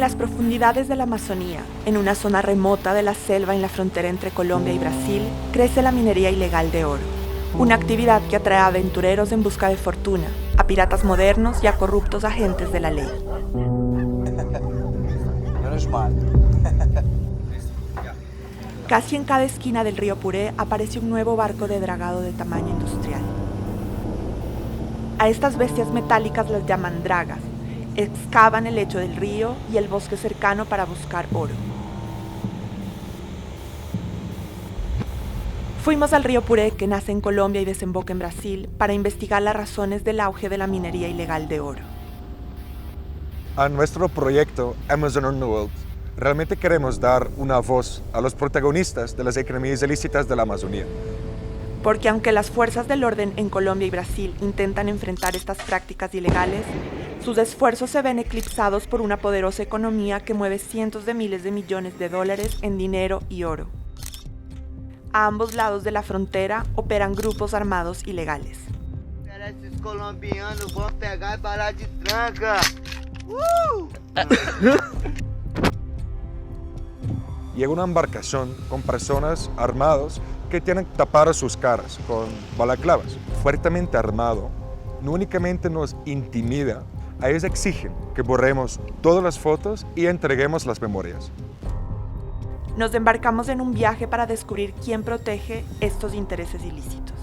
las profundidades de la Amazonía, en una zona remota de la selva en la frontera entre Colombia y Brasil, crece la minería ilegal de oro. Una actividad que atrae a aventureros en busca de fortuna, a piratas modernos y a corruptos agentes de la ley. Menos mal. Casi en cada esquina del río Puré aparece un nuevo barco de dragado de tamaño industrial. A estas bestias metálicas las llaman dragas. Excavan el lecho del río y el bosque cercano para buscar oro. Fuimos al río Puré, que nace en Colombia y desemboca en Brasil, para investigar las razones del auge de la minería ilegal de oro. A nuestro proyecto Amazon Underworld, realmente queremos dar una voz a los protagonistas de las economías ilícitas de la Amazonía. Porque aunque las fuerzas del orden en Colombia y Brasil intentan enfrentar estas prácticas ilegales, sus esfuerzos se ven eclipsados por una poderosa economía que mueve cientos de miles de millones de dólares en dinero y oro. A ambos lados de la frontera operan grupos armados ilegales. Esses colombianos vão pegar e balar de tranca. Llega una embarcación con personas armados que tienen tapadas sus caras con balaclavas. Fuertemente armado, no únicamente nos intimida, a ellos exigen que borremos todas las fotos y entreguemos las memorias. Nos embarcamos en un viaje para descubrir quién protege estos intereses ilícitos.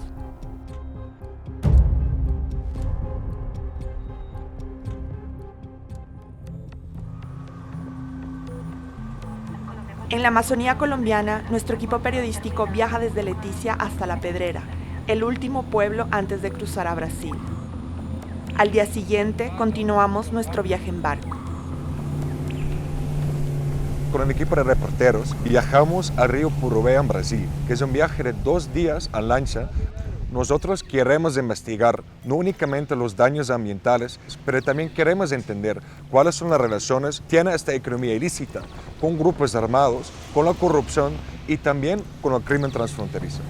En la Amazonía colombiana, nuestro equipo periodístico viaja desde Leticia hasta La Pedrera, el último pueblo antes de cruzar a Brasil. Al día siguiente, continuamos nuestro viaje en barco. Con el equipo de reporteros viajamos al río Purubé en Brasil, que es un viaje de 2 días en lancha. Nosotros queremos investigar no únicamente los daños ambientales, pero también queremos entender cuáles son las relaciones que tiene esta economía ilícita con grupos armados, con la corrupción y también con el crimen transfronterizo.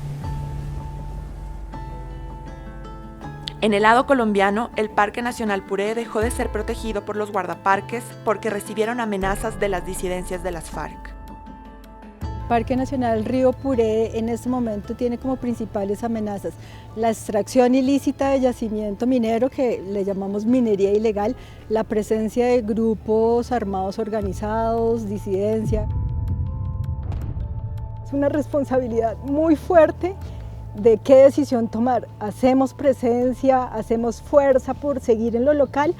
En el lado colombiano, el Parque Nacional Puré dejó de ser protegido por los guardaparques porque recibieron amenazas de las disidencias de las FARC. Parque Nacional Río Puré en este momento tiene como principales amenazas la extracción ilícita de yacimiento minero, que le llamamos minería ilegal, la presencia de grupos armados organizados, disidencia. Es una responsabilidad muy fuerte de qué decisión tomar. ¿Hacemos presencia, hacemos fuerza por seguir en lo local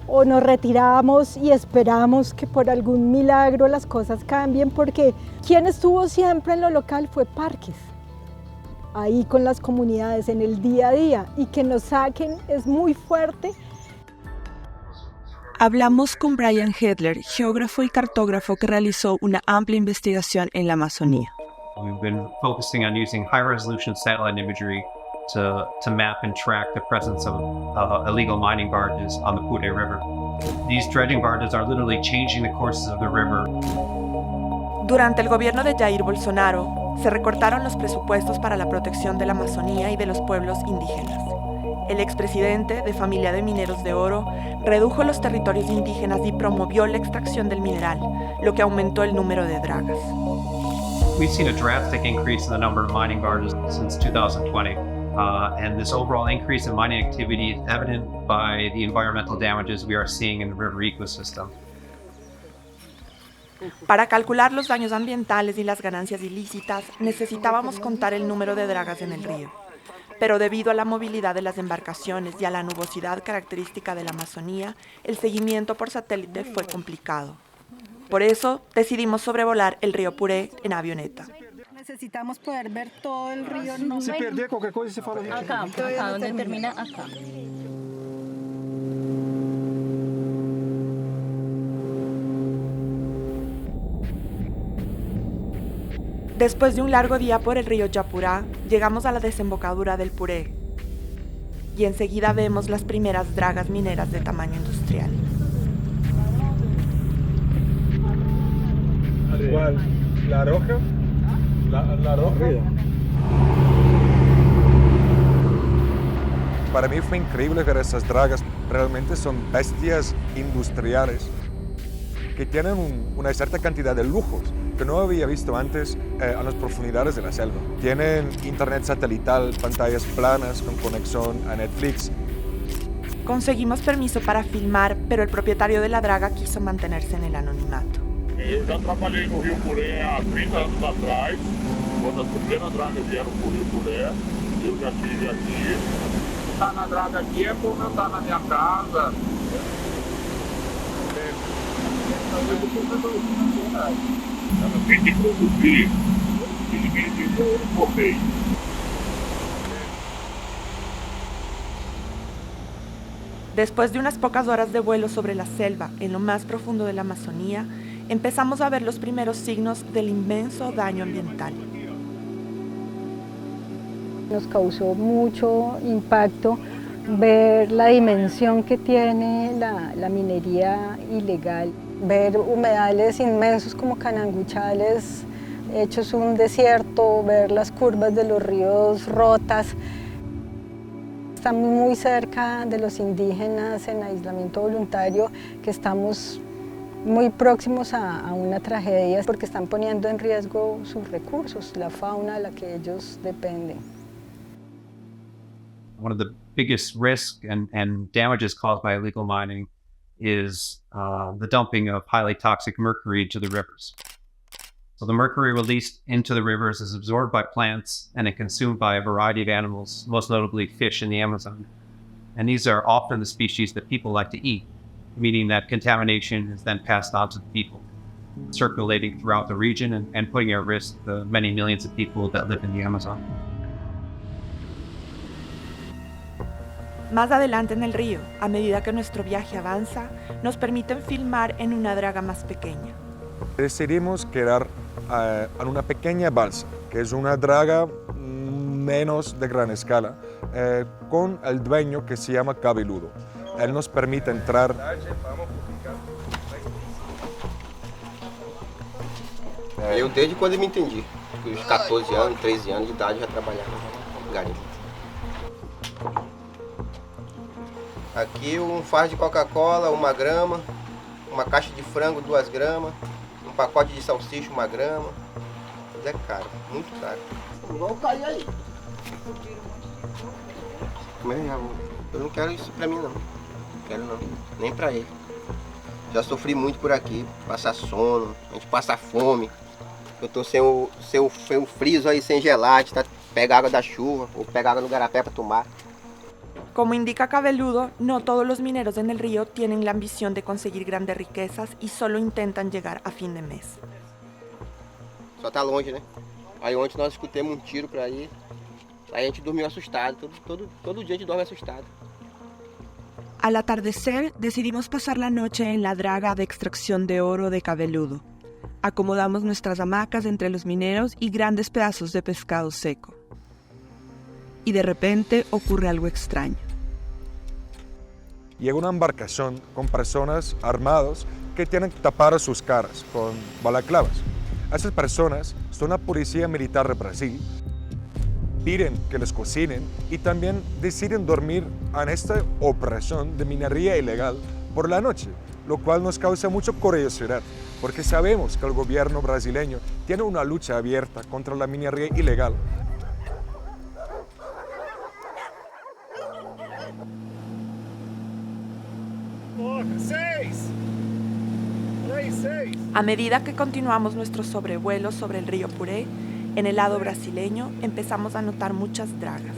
o nos retiramos y esperamos que por algún milagro las cosas cambien? Porque quien estuvo siempre en lo local fue Parques, ahí con las comunidades en el día a día, y que nos saquen es muy fuerte. Hablamos con Brian Hedler, geógrafo y cartógrafo que realizó una amplia investigación en la Amazonía. We've been focusing on using high-resolution satellite imagery to map and track the presence of illegal mining barges on the Puré River. These dredging barges are literally changing the courses of the river. Durante el gobierno de Jair Bolsonaro, se recortaron los presupuestos para la protección de la Amazonía y de los pueblos indígenas. El expresidente, de familia de mineros de oro, redujo los territorios indígenas y promovió la extracción del mineral, lo que aumentó el número de dragas. We've seen a drastic increase in the number of mining barges since 2020. And this overall increase in mining activity is evident by the environmental damages we are seeing in the river ecosystem. Para calcular los daños ambientales y las ganancias ilícitas, necesitábamos contar el número de dragas en el río. Pero debido a la movilidad de las embarcaciones y a la nubosidad característica de la Amazonía, el seguimiento por satélite fue complicado. Por eso, decidimos sobrevolar el río Puré en avioneta. Necesitamos poder ver todo el río. Se perder qualquer coisa, você fala. Acá donde termina, acá. Después de un largo día por el río Yapurá, llegamos a la desembocadura del Puré y enseguida vemos las primeras dragas mineras de tamaño industrial. ¿Cuál? ¿La roja? La roja. Para mí fue increíble ver esas dragas, realmente son bestias industriales. que tienen una cierta cantidad de lujos que no había visto antes a las profundidades de la selva. Tienen internet satelital, pantallas planas con conexión a Netflix. Conseguimos permiso para filmar, pero el propietario de la draga quiso mantenerse en el anonimato. Eu já trabalhei no Rio Puré há 30 anos atrás, quando as primeiras dragas vieram para o Rio Puré, eu já estive aqui. Estar na draga aqui é como eu estar na minha casa. Ela tem que produzir milímetros por mês. Después de unas pocas horas de vuelo sobre la selva, en lo más profundo de la Amazonía, empezamos a ver los primeros signos del inmenso daño ambiental. Nos causó mucho impacto ver la dimensión que tiene la minería ilegal, ver humedales inmensos como Cananguchales hechos un desierto, ver las curvas de los ríos rotas. Estamos muy cerca de los indígenas en aislamiento voluntario, que estamos muy próximos a una tragedia porque están poniendo en riesgo sus recursos, la fauna de la que ellos dependen. One of the biggest risks and damages caused by illegal mining is the dumping of highly toxic mercury into the rivers. So the mercury released into the rivers is absorbed by plants and is consumed by a variety of animals, most notably fish in the Amazon. And these are often the species that people like to eat, meaning that contamination is then passed on to the people, circulating throughout the region and putting at risk the many millions of people that live in the Amazon. Más adelante en el río, a medida que nuestro viaje avanza, nos permiten filmar en una draga más pequeña. Decidimos quedar en una pequeña balsa, que es una draga menos de gran escala, con el dueño que se llama Cabeludo. Él nos permite entrar. Eu desde quando eu me entendi, os 14 anos, 13 anos de idade já trabalhava no garimpo. Aqui um fardo de Coca-Cola, 1 grama, uma caixa de frango, 2 gramas, um pacote de salsicha, 1 grama. Mas é caro, muito caro. Vamos cair aí. Eu não quero isso pra mim não. Não quero não, nem pra ele. Já sofri muito por aqui, passar sono, a gente passa fome. Eu tô sem o friso aí, sem gelate, tá? Pega água da chuva ou pega água no garapé para tomar. Como indica Cabeludo, no todos los mineros en el río tienen la ambición de conseguir grandes riquezas y solo intentan llegar a fin de mes. Só tá longe, né? Aí ontem nós escutamos um tiro por aí a gente dormiu assustado, todo dia a gente dorme assustado. Al atardecer, decidimos pasar la noche en la draga de extracción de oro de Cabeludo. Acomodamos nuestras hamacas entre los mineros y grandes pedazos de pescado seco. Y de repente ocurre algo extraño. Llega una embarcación con personas armadas que tienen tapadas sus caras con balaclavas. Esas personas son la policía militar de Brasil, piden que les cocinen y también deciden dormir en esta operación de minería ilegal por la noche, lo cual nos causa mucha curiosidad, porque sabemos que el gobierno brasileño tiene una lucha abierta contra la minería ilegal. A medida que continuamos nuestro sobrevuelo sobre el río Puré, en el lado brasileño empezamos a notar muchas dragas.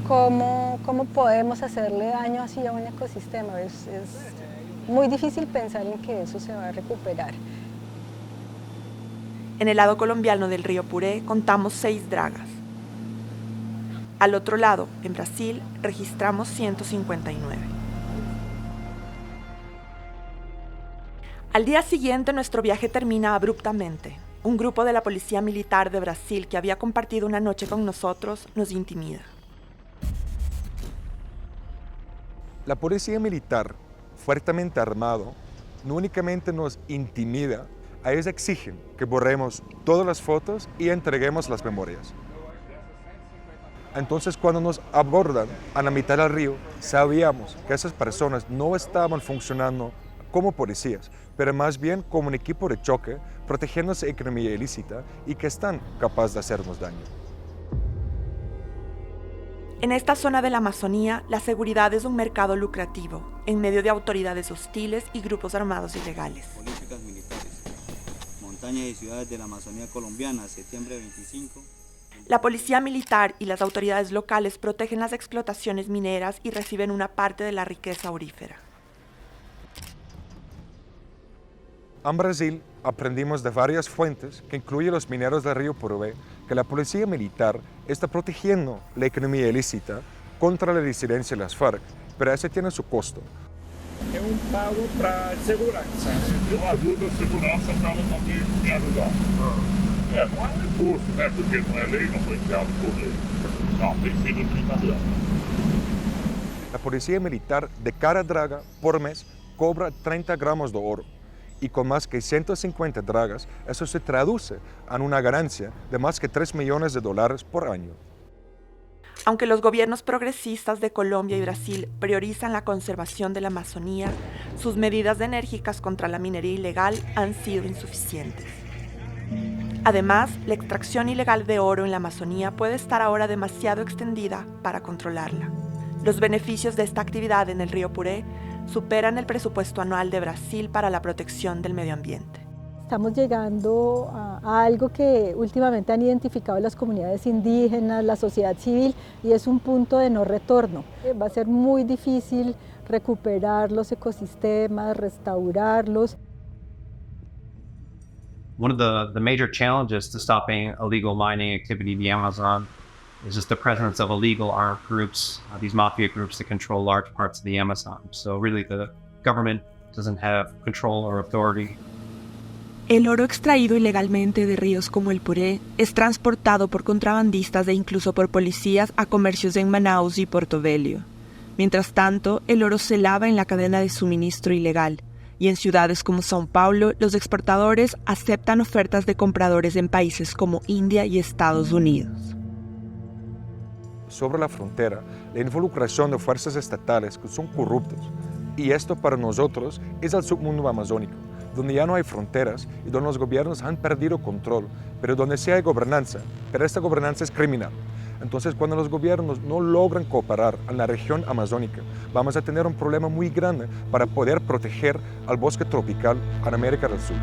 ¿Cómo podemos hacerle daño así a un ecosistema? Es muy difícil pensar en que eso se va a recuperar. En el lado colombiano del río Puré contamos 6 dragas. Al otro lado, en Brasil, registramos 159. Al día siguiente, nuestro viaje termina abruptamente. Un grupo de la Policía Militar de Brasil que había compartido una noche con nosotros nos intimida. La policía militar, fuertemente armado, no únicamente nos intimida, a ellos exigen que borremos todas las fotos y entreguemos las memorias. Entonces, cuando nos abordan a la mitad del río, sabíamos que esas personas no estaban funcionando como policías, pero más bien como un equipo de choque, protegiendo esa economía ilícita y que están capaces de hacernos daño. En esta zona de la Amazonía, la seguridad es un mercado lucrativo, en medio de autoridades hostiles y grupos armados ilegales. Políticas militares. Montañas y ciudades de la Amazonía colombiana, septiembre 25. La policía militar y las autoridades locales protegen las explotaciones mineras y reciben una parte de la riqueza aurífera. En Brasil aprendimos de varias fuentes, que incluyen los mineros del río Purubé, que la policía militar está protegiendo la economía ilícita contra la disidencia de las FARC, pero ese tiene su costo. É pago para segurança. Eu ajudo a segurança para ela também me ajudar. Não é recurso, né? Porque não é lei, não foi criado por lei. Não, tem sido brincadeira. La policía militar de cada draga por mes cobra 30 gramos de oro. Y con más que 150 dragas, eso se traduce en una ganancia de más que $3 millones por año. Aunque los gobiernos progresistas de Colombia y Brasil priorizan la conservación de la Amazonía, sus medidas enérgicas contra la minería ilegal han sido insuficientes. Además, la extracción ilegal de oro en la Amazonía puede estar ahora demasiado extendida para controlarla. Los beneficios de esta actividad en el río Puré superan el presupuesto anual de Brasil para la protección del medio ambiente. Estamos llegando a algo que últimamente han identificado las comunidades indígenas, la sociedad civil, y es un punto de no retorno. Va a ser muy difícil recuperar los ecosistemas, restaurarlos. One of the major challenges to stopping illegal mining activity in the Amazon is just the presence of illegal armed groups, these mafia groups that control large parts of the Amazon. So really the government doesn't have control or authority. El oro extraído ilegalmente de ríos como el Puré es transportado por contrabandistas e incluso por policías a comercios en Manaus y Porto Velho. Mientras tanto, el oro se lava en la cadena de suministro ilegal, y en ciudades como São Paulo, los exportadores aceptan ofertas de compradores en países como India y Estados Unidos. Sobre la frontera, la involucración de fuerzas estatales que son corruptas. Y esto para nosotros es el submundo amazónico, donde ya no hay fronteras y donde los gobiernos han perdido control, pero donde sí hay gobernanza, pero esta gobernanza es criminal. Entonces, cuando los gobiernos no logran cooperar en la región amazónica, vamos a tener un problema muy grande para poder proteger al bosque tropical en América del Sur.